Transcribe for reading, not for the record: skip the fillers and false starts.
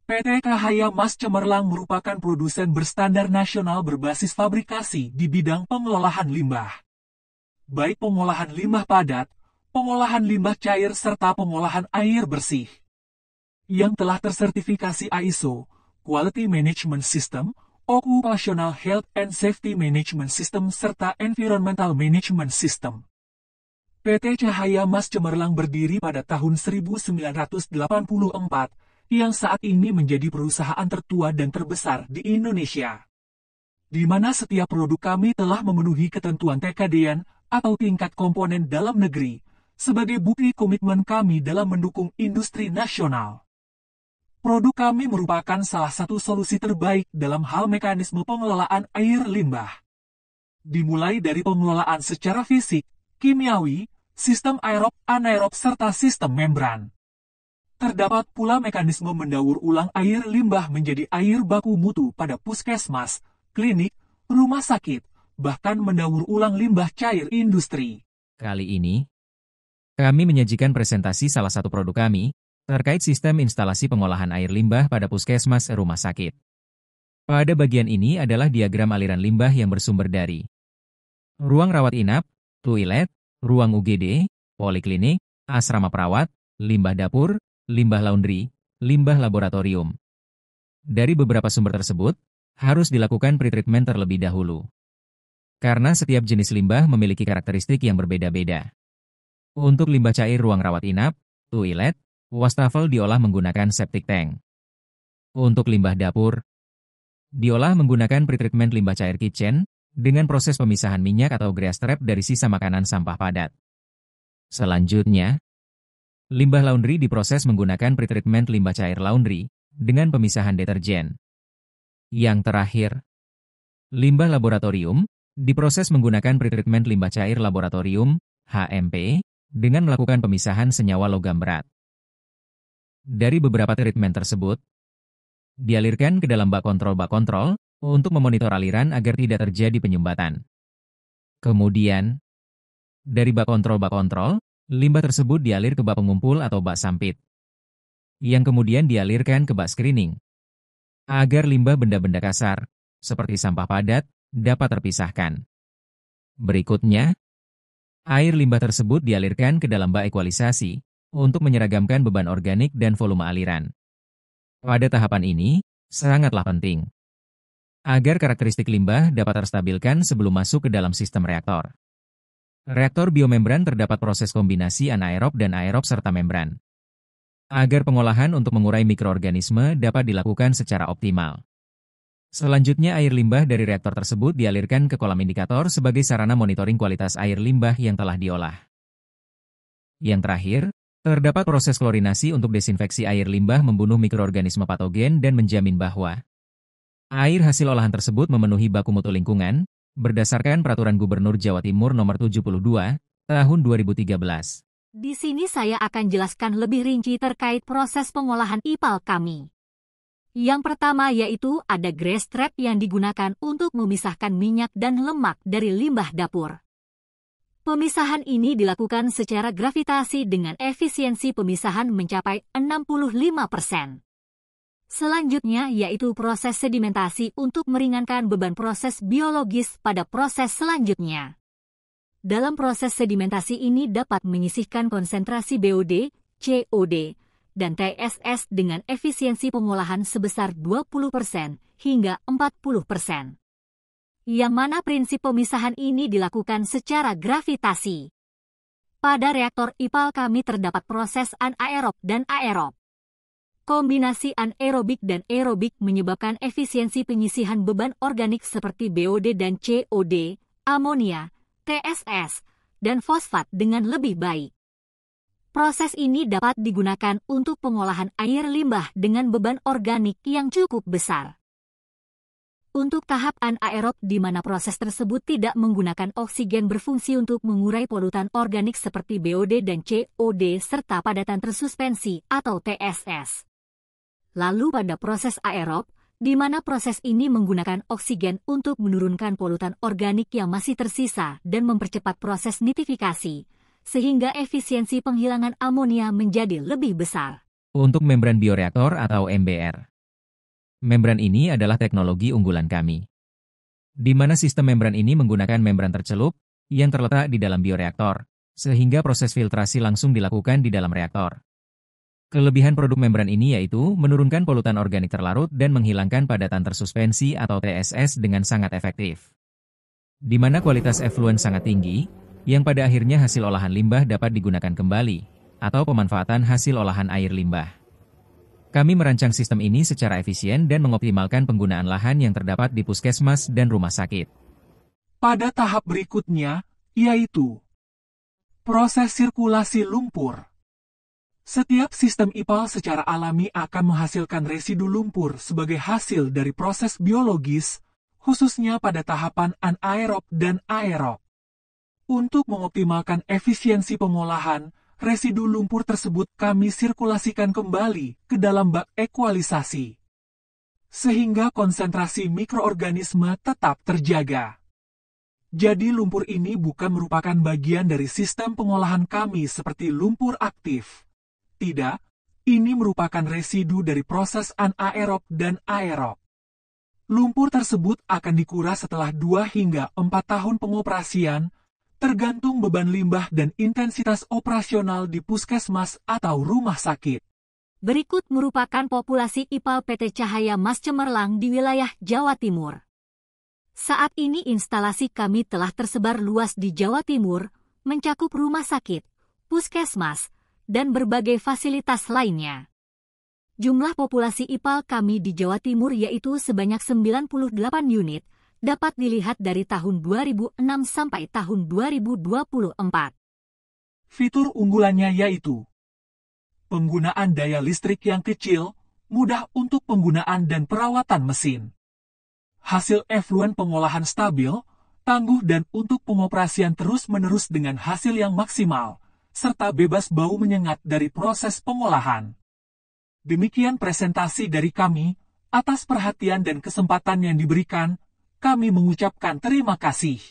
PT Cahaya Mas Cemerlang merupakan produsen berstandar nasional berbasis fabrikasi di bidang pengolahan limbah. Baik pengolahan limbah padat, pengolahan limbah cair serta pengolahan air bersih. Yang telah tersertifikasi ISO, Quality Management System, Occupational Health and Safety Management System serta Environmental Management System. PT Cahaya Mas Cemerlang berdiri pada tahun 1984, yang saat ini menjadi perusahaan tertua dan terbesar di Indonesia. Di mana setiap produk kami telah memenuhi ketentuan TKDN atau tingkat komponen dalam negeri, sebagai bukti komitmen kami dalam mendukung industri nasional. Produk kami merupakan salah satu solusi terbaik dalam hal mekanisme pengelolaan air limbah. Dimulai dari pengelolaan secara fisik, kimiawi, sistem aerob, anaerob, serta sistem membran. Terdapat pula mekanisme mendaur ulang air limbah menjadi air baku mutu pada puskesmas, klinik, rumah sakit, bahkan mendaur ulang limbah cair industri. Kali ini, kami menyajikan presentasi salah satu produk kami, terkait sistem instalasi pengolahan air limbah pada puskesmas rumah sakit. Pada bagian ini adalah diagram aliran limbah yang bersumber dari ruang rawat inap, toilet, ruang UGD, poliklinik, asrama perawat, limbah dapur, limbah laundry, limbah laboratorium. Dari beberapa sumber tersebut, harus dilakukan pretreatment terlebih dahulu. Karena setiap jenis limbah memiliki karakteristik yang berbeda-beda. Untuk limbah cair ruang rawat inap, toilet, wastafel diolah menggunakan septic tank. Untuk limbah dapur, diolah menggunakan pretreatment limbah cair kitchen dengan proses pemisahan minyak atau grease trap dari sisa makanan sampah padat. Selanjutnya, limbah laundry diproses menggunakan pretreatment limbah cair laundry dengan pemisahan deterjen. Yang terakhir, limbah laboratorium diproses menggunakan pretreatment limbah cair laboratorium HMP dengan melakukan pemisahan senyawa logam berat. Dari beberapa treatment tersebut, dialirkan ke dalam bak kontrol untuk memonitor aliran agar tidak terjadi penyumbatan. Kemudian, dari bak kontrol, limbah tersebut dialir ke bak pengumpul atau bak sampit, yang kemudian dialirkan ke bak screening, agar limbah benda-benda kasar, seperti sampah padat, dapat terpisahkan. Berikutnya, air limbah tersebut dialirkan ke dalam bak ekualisasi, untuk menyeragamkan beban organik dan volume aliran. Pada tahapan ini, sangatlah penting agar karakteristik limbah dapat terstabilkan sebelum masuk ke dalam sistem reaktor. Reaktor biomembran terdapat proses kombinasi anaerob dan aerob serta membran. Agar pengolahan untuk mengurai mikroorganisme dapat dilakukan secara optimal. Selanjutnya air limbah dari reaktor tersebut dialirkan ke kolam indikator sebagai sarana monitoring kualitas air limbah yang telah diolah. Yang terakhir, terdapat proses klorinasi untuk desinfeksi air limbah membunuh mikroorganisme patogen dan menjamin bahwa air hasil olahan tersebut memenuhi baku mutu lingkungan, berdasarkan Peraturan Gubernur Jawa Timur Nomor 72, Tahun 2013. Di sini saya akan jelaskan lebih rinci terkait proses pengolahan IPAL kami. Yang pertama yaitu ada grease trap yang digunakan untuk memisahkan minyak dan lemak dari limbah dapur. Pemisahan ini dilakukan secara gravitasi dengan efisiensi pemisahan mencapai 65%. Selanjutnya yaitu proses sedimentasi untuk meringankan beban proses biologis pada proses selanjutnya. Dalam proses sedimentasi ini dapat menyisihkan konsentrasi BOD, COD, dan TSS dengan efisiensi pengolahan sebesar 20% hingga 40%. Yang mana prinsip pemisahan ini dilakukan secara gravitasi. Pada reaktor IPAL kami terdapat proses anaerob dan aerob. Kombinasi anaerobik dan aerobik menyebabkan efisiensi penyisihan beban organik seperti BOD dan COD, amonia, TSS, dan fosfat dengan lebih baik. Proses ini dapat digunakan untuk pengolahan air limbah dengan beban organik yang cukup besar. Untuk tahap anaerob di mana proses tersebut tidak menggunakan oksigen berfungsi untuk mengurai polutan organik seperti BOD dan COD serta padatan tersuspensi atau TSS. Lalu pada proses aerob, di mana proses ini menggunakan oksigen untuk menurunkan polutan organik yang masih tersisa dan mempercepat proses nitrifikasi, sehingga efisiensi penghilangan amonia menjadi lebih besar. Untuk membran bioreaktor atau MBR, Membran ini adalah teknologi unggulan kami, di mana sistem membran ini menggunakan membran tercelup yang terletak di dalam bioreaktor, sehingga proses filtrasi langsung dilakukan di dalam reaktor. Kelebihan produk membran ini yaitu menurunkan polutan organik terlarut dan menghilangkan padatan tersuspensi atau TSS dengan sangat efektif, di mana kualitas effluent sangat tinggi, yang pada akhirnya hasil olahan limbah dapat digunakan kembali, atau pemanfaatan hasil olahan air limbah. Kami merancang sistem ini secara efisien dan mengoptimalkan penggunaan lahan yang terdapat di puskesmas dan rumah sakit. Pada tahap berikutnya, yaitu proses sirkulasi lumpur. Setiap sistem IPAL secara alami akan menghasilkan residu lumpur sebagai hasil dari proses biologis, khususnya pada tahapan anaerob dan aerob. Untuk mengoptimalkan efisiensi pengolahan, residu lumpur tersebut kami sirkulasikan kembali ke dalam bak ekualisasi, sehingga konsentrasi mikroorganisme tetap terjaga. Jadi lumpur ini bukan merupakan bagian dari sistem pengolahan kami seperti lumpur aktif. Tidak, ini merupakan residu dari proses anaerob dan aerob. Lumpur tersebut akan dikuras setelah 2 hingga 4 tahun pengoperasian, tergantung beban limbah dan intensitas operasional di puskesmas atau rumah sakit. Berikut merupakan populasi IPAL PT Cahaya Mas Cemerlang di wilayah Jawa Timur. Saat ini instalasi kami telah tersebar luas di Jawa Timur, mencakup rumah sakit, puskesmas, dan berbagai fasilitas lainnya. Jumlah populasi IPAL kami di Jawa Timur yaitu sebanyak 98 unit, dapat dilihat dari tahun 2006 sampai tahun 2024. Fitur unggulannya yaitu penggunaan daya listrik yang kecil, mudah untuk penggunaan dan perawatan mesin. Hasil effluent pengolahan stabil, tangguh dan untuk pengoperasian terus-menerus dengan hasil yang maksimal, serta bebas bau menyengat dari proses pengolahan. Demikian presentasi dari kami, atas perhatian dan kesempatan yang diberikan, kami mengucapkan terima kasih.